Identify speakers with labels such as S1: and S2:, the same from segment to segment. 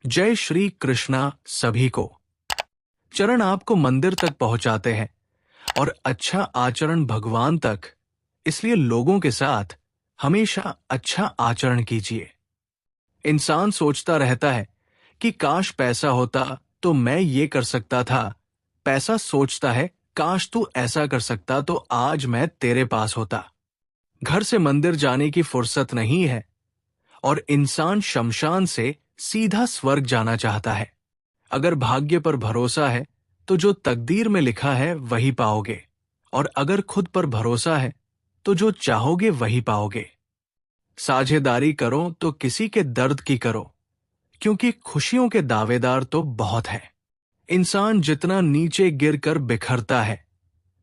S1: जय श्री कृष्णा सभी को। चरण आपको मंदिर तक पहुंचाते हैं और अच्छा आचरण भगवान तक। इसलिए लोगों के साथ हमेशा अच्छा आचरण कीजिए। इंसान सोचता रहता है कि काश पैसा होता तो मैं ये कर सकता था। पैसा सोचता है काश तू ऐसा कर सकता तो आज मैं तेरे पास होता। घर से मंदिर जाने की फुर्सत नहीं है और इंसान शमशान से सीधा स्वर्ग जाना चाहता है। अगर भाग्य पर भरोसा है तो जो तकदीर में लिखा है वही पाओगे, और अगर खुद पर भरोसा है तो जो चाहोगे वही पाओगे। साझेदारी करो तो किसी के दर्द की करो, क्योंकि खुशियों के दावेदार तो बहुत हैं। इंसान जितना नीचे गिरकर बिखरता है,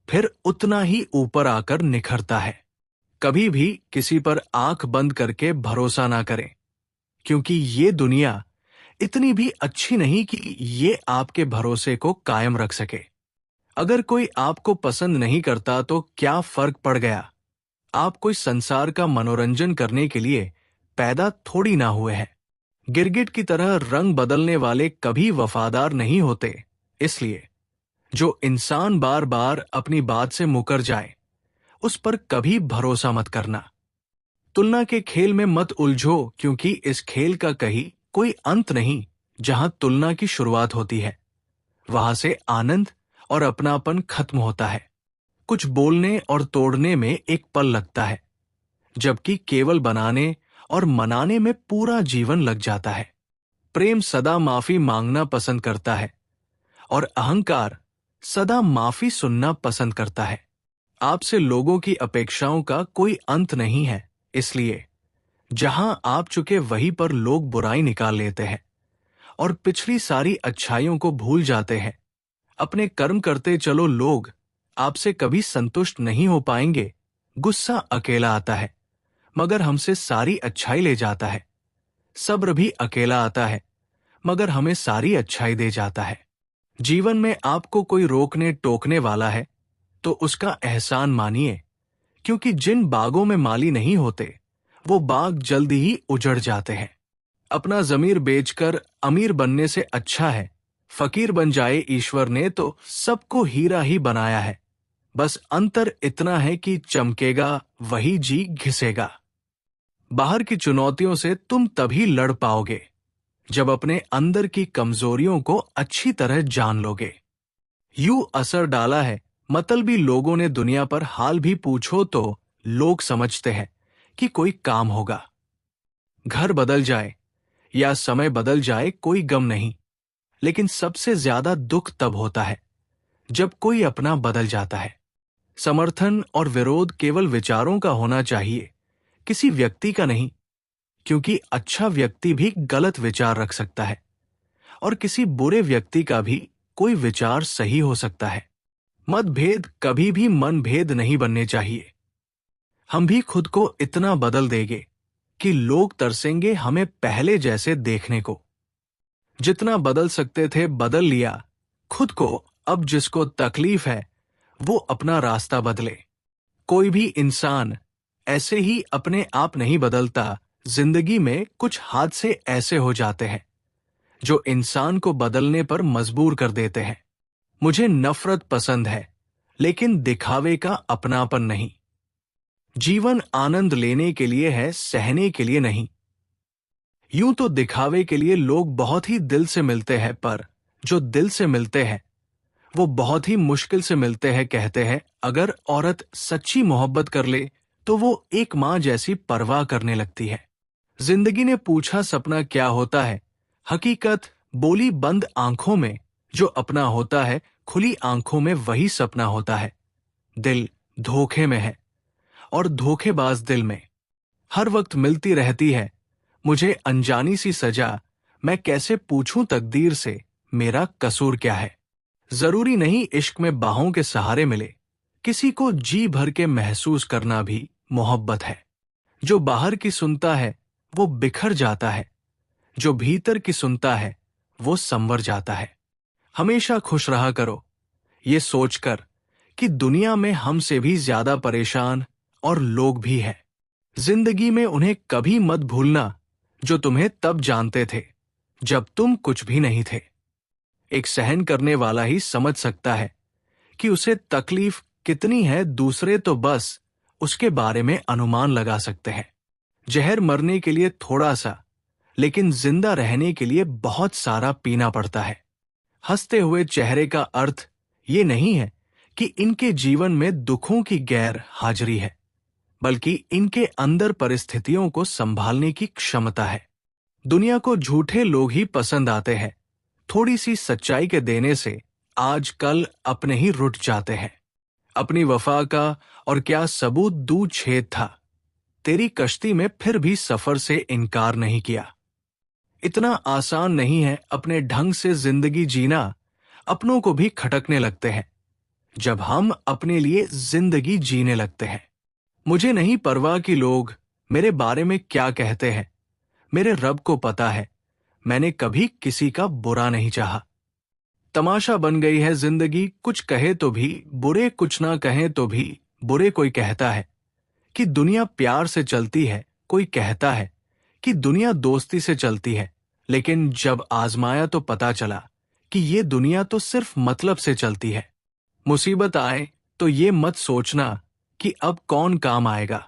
S1: फिर उतना ही ऊपर आकर निखरता है। कभी भी किसी पर आंख बंद करके भरोसा ना करें, क्योंकि ये दुनिया इतनी भी अच्छी नहीं कि ये आपके भरोसे को कायम रख सके। अगर कोई आपको पसंद नहीं करता तो क्या फर्क पड़ गया? आप कोई संसार का मनोरंजन करने के लिए पैदा थोड़ी ना हुए हैं। गिरगिट की तरह रंग बदलने वाले कभी वफादार नहीं होते। इसलिए जो इंसान बार बार अपनी बात से मुकर जाए, उस पर कभी भरोसा मत करना। तुलना के खेल में मत उलझो, क्योंकि इस खेल का कहीं कोई अंत नहीं। जहां तुलना की शुरुआत होती है, वहां से आनंद और अपनापन खत्म होता है। कुछ बोलने और तोड़ने में एक पल लगता है, जबकि केवल बनाने और मनाने में पूरा जीवन लग जाता है। प्रेम सदा माफी मांगना पसंद करता है और अहंकार सदा माफी सुनना पसंद करता है। आपसे लोगों की अपेक्षाओं का कोई अंत नहीं है। इसलिए जहां आप चुके वहीं पर लोग बुराई निकाल लेते हैं और पिछली सारी अच्छाइयों को भूल जाते हैं। अपने कर्म करते चलो, लोग आपसे कभी संतुष्ट नहीं हो पाएंगे। गुस्सा अकेला आता है मगर हमसे सारी अच्छाई ले जाता है। सब्र भी अकेला आता है मगर हमें सारी अच्छाई दे जाता है। जीवन में आपको कोई रोकने टोकने वाला है तो उसका एहसान मानिए, क्योंकि जिन बागों में माली नहीं होते वो बाग जल्दी ही उजड़ जाते हैं। अपना जमीर बेचकर अमीर बनने से अच्छा है फकीर बन जाए ईश्वर ने तो सबको हीरा ही बनाया है। बस अंतर इतना है कि चमकेगा वही जी घिसेगा। बाहर की चुनौतियों से तुम तभी लड़ पाओगे जब अपने अंदर की कमजोरियों को अच्छी तरह जान लोगे। यूं असर डाला है मतलबी लोगों ने दुनिया पर, हाल भी पूछो तो लोग समझते हैं कि कोई काम होगा। घर बदल जाए या समय बदल जाए कोई गम नहीं, लेकिन सबसे ज्यादा दुख तब होता है जब कोई अपना बदल जाता है। समर्थन और विरोध केवल विचारों का होना चाहिए, किसी व्यक्ति का नहीं, क्योंकि अच्छा व्यक्ति भी गलत विचार रख सकता है और किसी बुरे व्यक्ति का भी कोई विचार सही हो सकता है। मतभेद कभी भी मनभेद नहीं बनने चाहिए। हम भी खुद को इतना बदल देंगे कि लोग तरसेंगे हमें पहले जैसे देखने को। जितना बदल सकते थे बदल लिया खुद को। अब जिसको तकलीफ है वो अपना रास्ता बदले। कोई भी इंसान ऐसे ही अपने आप नहीं बदलता। जिंदगी में कुछ हादसे ऐसे हो जाते हैं जो इंसान को बदलने पर मजबूर कर देते हैं। मुझे नफरत पसंद है, लेकिन दिखावे का अपनापन नहीं। जीवन आनंद लेने के लिए है, सहने के लिए नहीं। यूं तो दिखावे के लिए लोग बहुत ही दिल से मिलते हैं, पर जो दिल से मिलते हैं वो बहुत ही मुश्किल से मिलते हैं। कहते हैं अगर औरत सच्ची मोहब्बत कर ले तो वो एक मां जैसी परवाह करने लगती है। जिंदगी ने पूछा सपना क्या होता है, हकीकत बोली बंद आंखों में। जो अपना होता है खुली आंखों में वही सपना होता है। दिल धोखे में है और धोखेबाज दिल में हर वक्त मिलती रहती है मुझे अनजानी सी सजा। मैं कैसे पूछूं तकदीर से मेरा कसूर क्या है। जरूरी नहीं इश्क में बाहों के सहारे मिले, किसी को जी भर के महसूस करना भी मोहब्बत है। जो बाहर की सुनता है वो बिखर जाता है, जो भीतर की सुनता है वो संवर जाता है। हमेशा खुश रहा करो, ये सोचकर कि दुनिया में हमसे भी ज्यादा परेशान और लोग भी हैं। जिंदगी में उन्हें कभी मत भूलना जो तुम्हें तब जानते थे जब तुम कुछ भी नहीं थे। एक सहन करने वाला ही समझ सकता है कि उसे तकलीफ कितनी है, दूसरे तो बस उसके बारे में अनुमान लगा सकते हैं। जहर मरने के लिए थोड़ा सा, लेकिन जिंदा रहने के लिए बहुत सारा पीना पड़ता है। हंसते हुए चेहरे का अर्थ ये नहीं है कि इनके जीवन में दुखों की गैर हाजिरी है, बल्कि इनके अंदर परिस्थितियों को संभालने की क्षमता है। दुनिया को झूठे लोग ही पसंद आते हैं। थोड़ी सी सच्चाई के देने से आज कल अपने ही रुठ जाते हैं। अपनी वफा का और क्या सबूत दूर छेद था। तेरी कश्ती में फिर भी सफर से इनकार नहीं किया। इतना आसान नहीं है अपने ढंग से जिंदगी जीना। अपनों को भी खटकने लगते हैं जब हम अपने लिए जिंदगी जीने लगते हैं। मुझे नहीं परवाह कि लोग मेरे बारे में क्या कहते हैं। मेरे रब को पता है, मैंने कभी किसी का बुरा नहीं चाहा। तमाशा बन गई है जिंदगी, कुछ कहे तो भी बुरे, कुछ ना कहे तो भी बुरे। कोई कहता है कि दुनिया प्यार से चलती है, कोई कहता है कि दुनिया दोस्ती से चलती है। लेकिन जब आजमाया तो पता चला कि ये दुनिया तो सिर्फ मतलब से चलती है। मुसीबत आए तो ये मत सोचना कि अब कौन काम आएगा,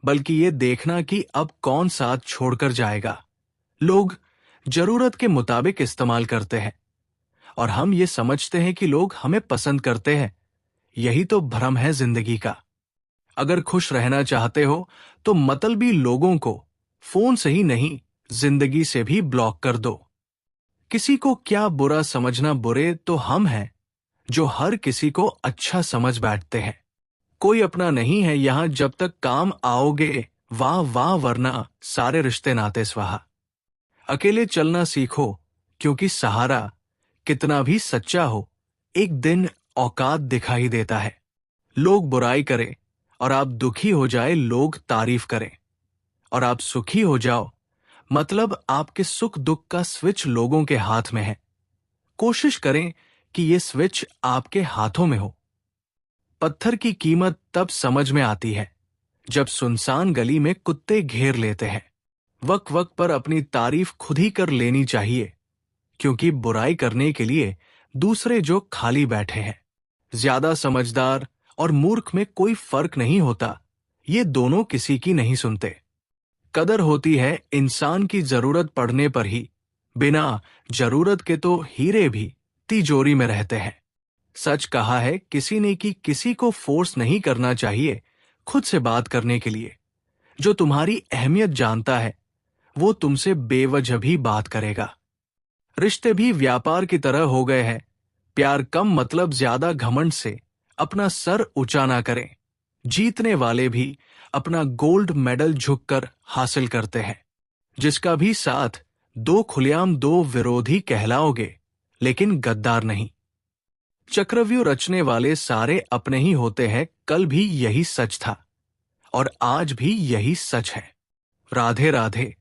S1: बल्कि ये देखना कि अब कौन साथ छोड़कर जाएगा। लोग जरूरत के मुताबिक इस्तेमाल करते हैं और हम ये समझते हैं कि लोग हमें पसंद करते हैं। यही तो भ्रम है जिंदगी का। अगर खुश रहना चाहते हो तो मतलबी लोगों को फोन से ही नहीं, जिंदगी से भी ब्लॉक कर दो। किसी को क्या बुरा समझना, बुरे तो हम हैं जो हर किसी को अच्छा समझ बैठते हैं। कोई अपना नहीं है यहां जब तक काम आओगे, वाह वाह, वरना सारे रिश्ते नाते स्वाहा। अकेले चलना सीखो, क्योंकि सहारा कितना भी सच्चा हो, एक दिन औकात दिखाई देता है। लोग बुराई करें और आप दुखी हो जाए, लोग तारीफ करें और आप सुखी हो जाओ, मतलब आपके सुख दुख का स्विच लोगों के हाथ में है। कोशिश करें कि ये स्विच आपके हाथों में हो। पत्थर की कीमत तब समझ में आती है जब सुनसान गली में कुत्ते घेर लेते हैं। वक्त वक्त पर अपनी तारीफ खुद ही कर लेनी चाहिए, क्योंकि बुराई करने के लिए दूसरे जो खाली बैठे हैं। ज्यादा समझदार और मूर्ख में कोई फर्क नहीं होता, ये दोनों किसी की नहीं सुनते। कदर होती है इंसान की जरूरत पड़ने पर ही, बिना जरूरत के तो हीरे भी तिजोरी में रहते हैं। सच कहा है किसी ने कि किसी को फोर्स नहीं करना चाहिए खुद से बात करने के लिए। जो तुम्हारी अहमियत जानता है वो तुमसे बेवजह भी बात करेगा। रिश्ते भी व्यापार की तरह हो गए हैं। प्यार कम, मतलब ज्यादा घमंड से अपना सर ऊंचा ना करें। जीतने वाले भी अपना गोल्ड मेडल झुककर हासिल करते हैं। जिसका भी साथ दो खुलेआम, दो विरोधी कहलाओगे, लेकिन गद्दार नहीं। चक्रव्यूह रचने वाले सारे अपने ही होते हैं। कल भी यही सच था और आज भी यही सच है। राधे राधे।